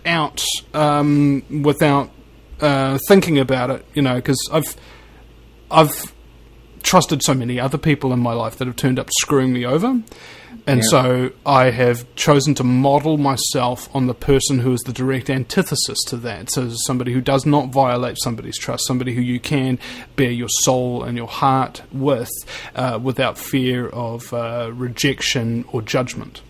out without thinking about it, because I've trusted so many other people in my life that have turned up screwing me over. And so I have chosen to model myself on the person who is the direct antithesis to that. So somebody who does not violate somebody's trust, somebody who you can bare your soul and your heart with without fear of rejection or judgment.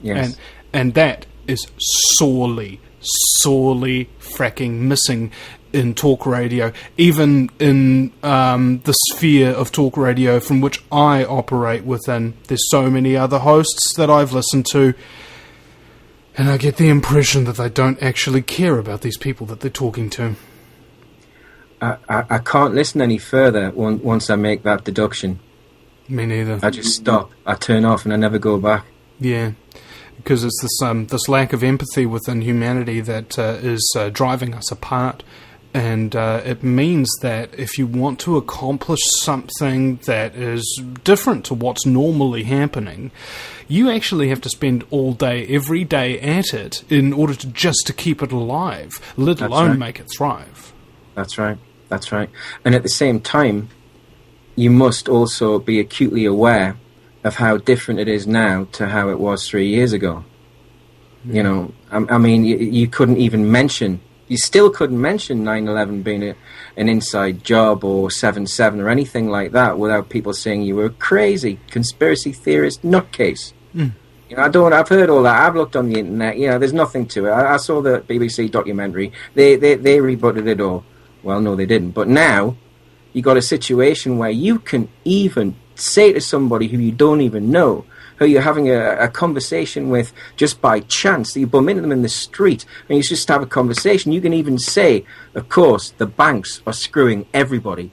Yes. And that is sorely fracking missing in talk radio, even in the sphere of talk radio from which I operate within. There's so many other hosts that I've listened to, and I get the impression that they don't actually care about these people that they're talking to. I can't listen any further once I make that deduction. Me neither. I just stop. I turn off and I never go back. Yeah. Because it's this lack of empathy within humanity that is driving us apart. And it means that if you want to accomplish something that is different to what's normally happening, you actually have to spend all day, every day at it in order to keep it alive, let alone make it thrive. That's right. That's right. And at the same time, you must also be acutely aware of how different it is now to how it was 3 years ago. I mean, you couldn't even mention... You still couldn't mention 9/11 being an inside job or 7/7 or anything like that without people saying you were a crazy conspiracy theorist nutcase. I've heard all that. I've looked on the internet. There's nothing to it. I saw the BBC documentary. They rebutted it all. Well, no, they didn't. But now you got a situation where you can even say to somebody who you don't even know, who you're having a conversation with just by chance, that you bump into them in the street and you just have a conversation, you can even say, of course, the banks are screwing everybody.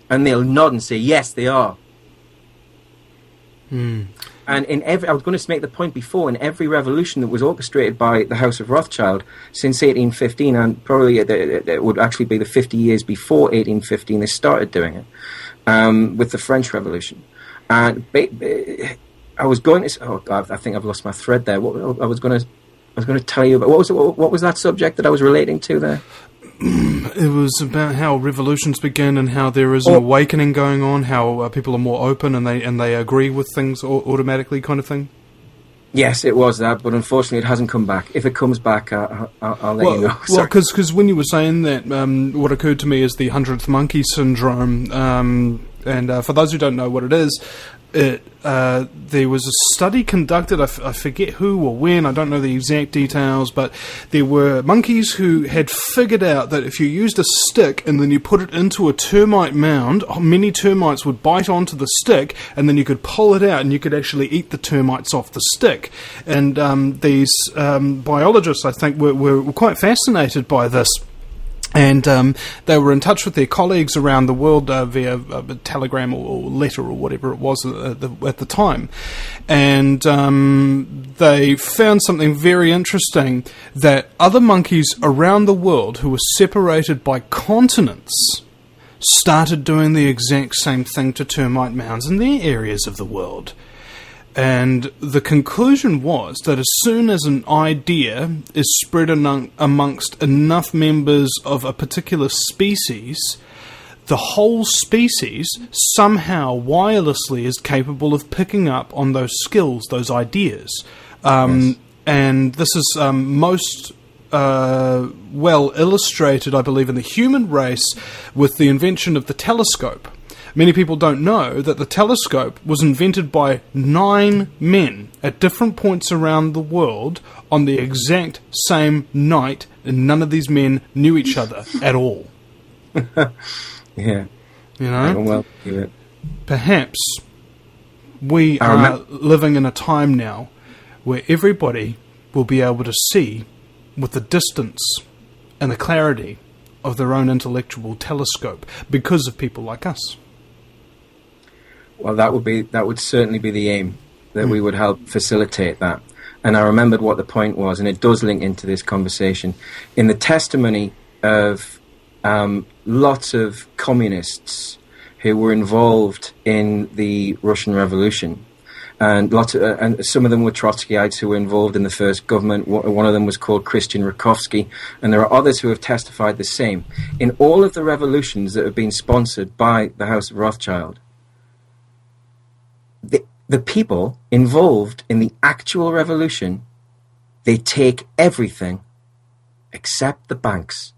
And they'll nod and say, yes, they are. And I was going to make the point before, in every revolution that was orchestrated by the House of Rothschild since 1815, and probably it would actually be the 50 years before 1815 they started doing it, with the French Revolution. And I was going to... Oh God, I think I've lost my thread there. I was going to tell you about... What was that subject that I was relating to there? It was about how revolutions begin and how there is an awakening going on, how people are more open and they agree with things automatically, kind of thing. Yes, it was that, but unfortunately it hasn't come back. If it comes back, I'll let you know. Well, because when you were saying that, what occurred to me is the 100th monkey syndrome, and for those who don't know what it is, there was a study conducted, I forget who or when, I don't know the exact details, but there were monkeys who had figured out that if you used a stick and then you put it into a termite mound, many termites would bite onto the stick, and then you could pull it out and you could actually eat the termites off the stick. And these biologists, I think, were quite fascinated by this. And they were in touch with their colleagues around the world via a telegram or letter or whatever it was at the time. And they found something very interesting, that other monkeys around the world who were separated by continents started doing the exact same thing to termite mounds in their areas of the world. And the conclusion was that as soon as an idea is spread amongst enough members of a particular species, the whole species somehow wirelessly is capable of picking up on those skills, those ideas. Yes. And this is most well illustrated, I believe, in the human race with the invention of the telescope. Many people don't know that the telescope was invented by 9 men at different points around the world on the exact same night, and none of these men knew each other at all. Yeah. Well, perhaps we are living in a time now where everybody will be able to see with the distance and the clarity of their own intellectual telescope because of people like us. Well, that would certainly be the aim, that we would help facilitate that. And I remembered what the point was, and it does link into this conversation. In the testimony of lots of communists who were involved in the Russian Revolution, and and some of them were Trotskyites who were involved in the first government. One of them was called Christian Rakovsky, and there are others who have testified the same. In all of the revolutions that have been sponsored by the House of Rothschild, the people involved in the actual revolution, they take everything except the banks.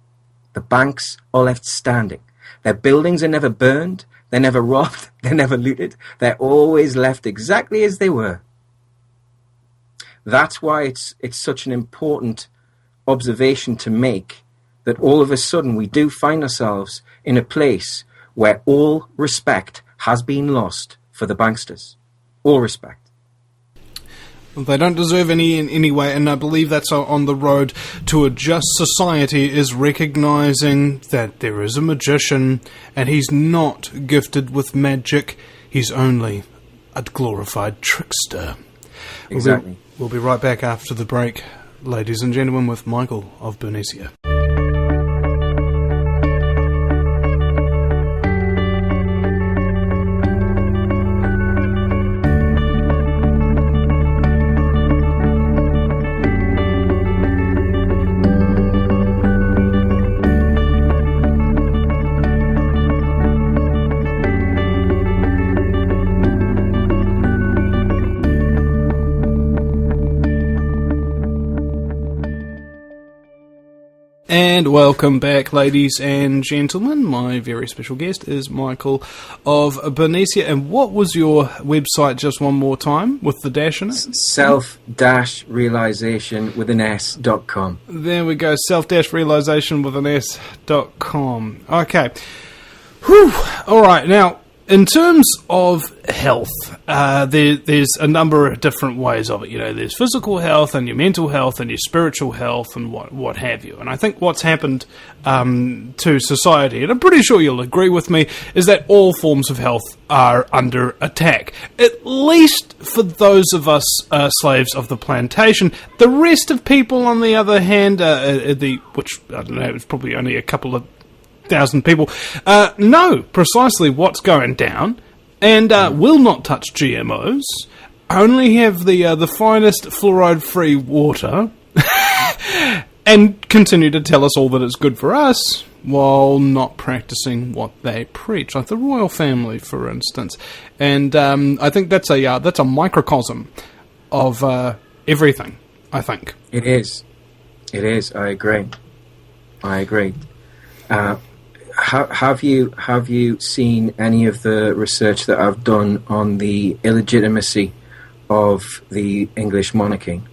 The banks are left standing. Their buildings are never burned, they're never robbed, they're never looted. They're always left exactly as they were. That's why it's such an important observation to make, that all of a sudden we do find ourselves in a place where all respect has been lost for the banksters. All respect. They don't deserve any in any way, and I believe that's on the road to a just society, is recognising that there is a magician and he's not gifted with magic, he's only a glorified trickster. Exactly. We'll be right back after the break, ladies and gentlemen, with Michael of Bernicia. And welcome back, ladies and gentlemen. My very special guest is Michael of Bernicia. And what was your website, just one more time, with the dash in it? Self-realization with an S.com. There we go, self-realization with an S.com. Okay. Whew. All right, now, in terms of health, there's a number of different ways of it. You know, there's physical health and your mental health and your spiritual health and what have you. And I think what's happened to society, and I'm pretty sure you'll agree with me, is that all forms of health are under attack. At least for those of us slaves of the plantation. The rest of people, on the other hand, which, I don't know, it's probably only a couple of thousand people, know precisely what's going down, and will not touch GMOs, only have the finest fluoride-free water, and continue to tell us all that it's good for us, while not practicing what they preach, like the royal family, for instance. And I think that's a microcosm of everything, I think. It is. I agree. Have you seen any of the research that I've done on the illegitimacy of the English monarchy?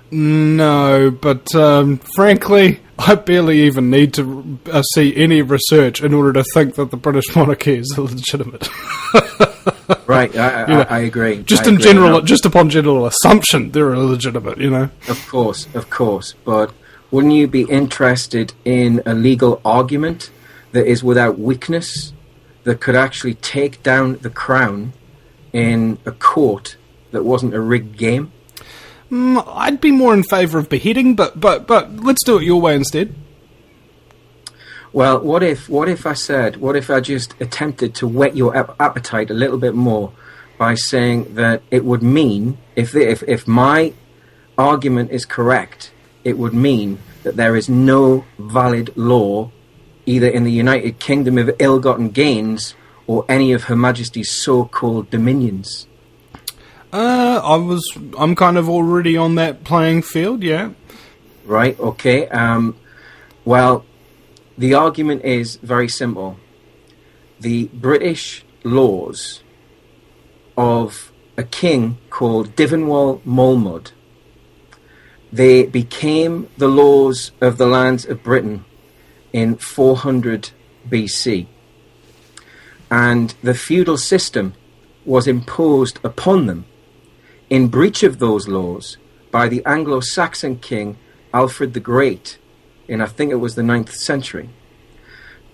No, but frankly, I barely even need to see any research in order to think that the British monarchy is illegitimate. Right, I agree. Just upon general assumption, they're illegitimate. You know. Of course. But wouldn't you be interested in a legal argument that is without weakness, that could actually take down the crown in a court that wasn't a rigged game? I'd be more in favour of beheading, but let's do it your way instead. Well, what if I just attempted to whet your appetite a little bit more by saying that it would mean, if my argument is correct, it would mean that there is no valid law either in the United Kingdom of ill-gotten gains or any of Her Majesty's so-called dominions. I'm kind of already on that playing field, yeah. Right, okay. Well, the argument is very simple. The British laws of a king called Dyfnwal Moelmud, they became the laws of the lands of Britain in 400 BC. And the feudal system was imposed upon them in breach of those laws by the Anglo-Saxon king Alfred the Great in, I think it was the 9th century.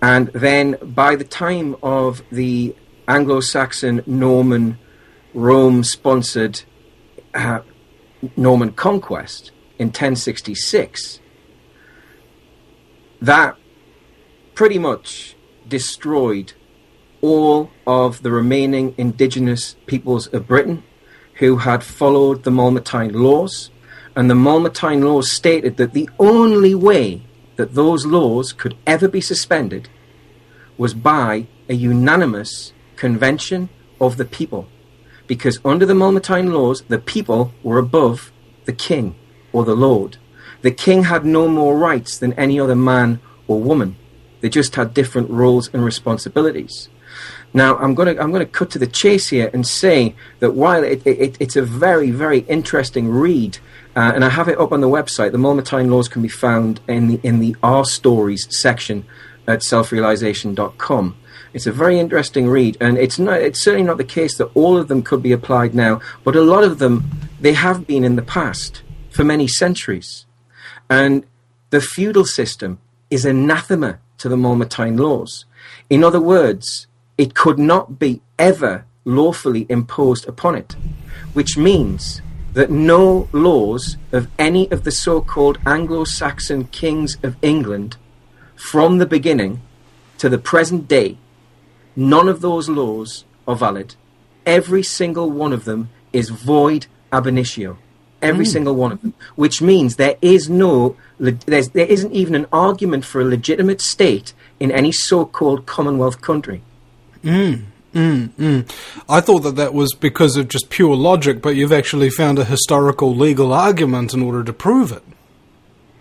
And then by the time of the Anglo-Saxon Norman Rome-sponsored Norman conquest in 1066, that pretty much destroyed all of the remaining indigenous peoples of Britain. who had followed the Mamertine laws, and the Mamertine laws stated that the only way that those laws could ever be suspended was by a unanimous convention of the people. Because under the Mamertine laws, the people were above the king or the lord. The king had no more rights than any other man or woman. They just had different roles and responsibilities. Now, I'm going to cut to the chase here and say that while it's a very, very interesting read, and I have it up on the website, the Mamertine laws can be found in the Our Stories section at selfrealization.com. It's a very interesting read, and it's certainly not the case that all of them could be applied now, but a lot of them, they have been in the past for many centuries. And the feudal system is anathema to the Mamertine laws. In other words, it could not be ever lawfully imposed upon it, which means that no laws of any of the so-called Anglo-Saxon kings of England from the beginning to the present day, none of those laws are valid. Every single one of them is void ab initio. Every single one of them. Which means there isn't even an argument for a legitimate state in any so-called Commonwealth country. I thought that was because of just pure logic, but you've actually found a historical legal argument in order to prove it.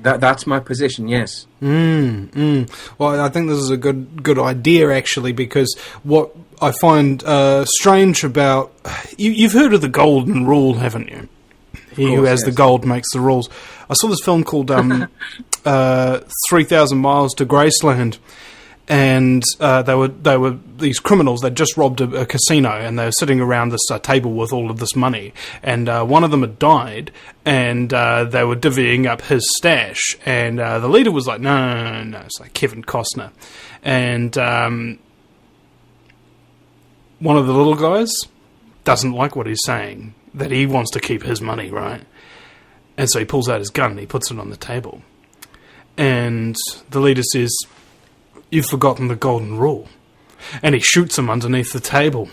That's my position, yes. Well, I think this is a good idea, actually, because what I find strange about... You've heard of the Golden Rule, haven't you? He who has the gold makes the rules. I saw this film called 3,000 Miles to Graceland, and they were these criminals. They'd just robbed a casino, and they were sitting around this table with all of this money, and one of them had died, and they were divvying up his stash, and the leader was like, no, it's like Kevin Costner, and one of the little guys doesn't like what he's saying, that he wants to keep his money, right? And so he pulls out his gun and he puts it on the table, and the leader says, "You've forgotten the golden rule." And he shoots him underneath the table.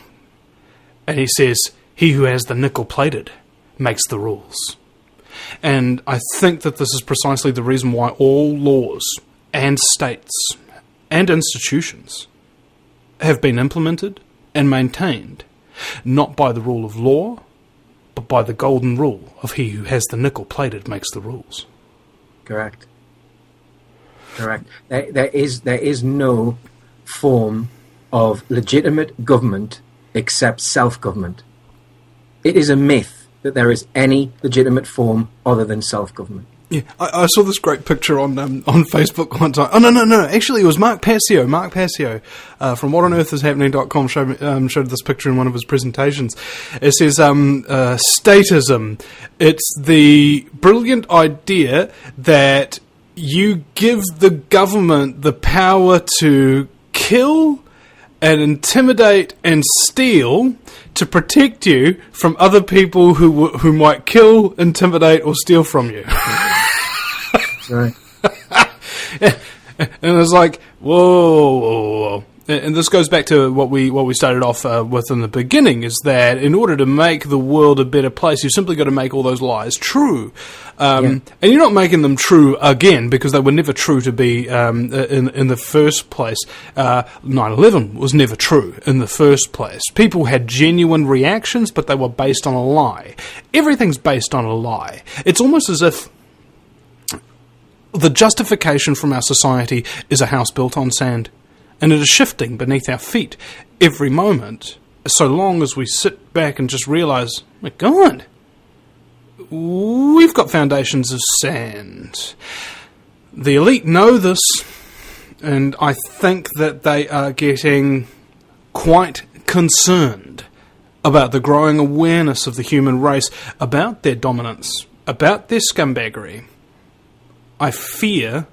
And he says, "He who has the nickel plated makes the rules." And I think that this is precisely the reason why all laws and states and institutions have been implemented and maintained, not by the rule of law, but by the golden rule of he who has the nickel plated makes the rules. Correct. There is no form of legitimate government except self-government. It is a myth that there is any legitimate form other than self-government. Yeah, I saw this great picture on Facebook one time. Oh, no. Actually, it was Mark Passio. Mark Passio from whatonearthishappening.com showed this picture in one of his presentations. It says, statism. It's the brilliant idea that you give the government the power to kill and intimidate and steal to protect you from other people who might kill, intimidate, or steal from you. Right. And it's like, whoa. And this goes back to what we started off with in the beginning, is that in order to make the world a better place, you've simply got to make all those lies true. And you're not making them true again, because they were never true to be in the first place. 9/11 was never true in the first place. People had genuine reactions, but they were based on a lie. Everything's based on a lie. It's almost as if the justification from our society is a house built on sand, and it is shifting beneath our feet every moment, so long as we sit back and just realise, my God, we've got foundations of sand. The elite know this, and I think that they are getting quite concerned about the growing awareness of the human race, about their dominance, about their scumbaggery. I fear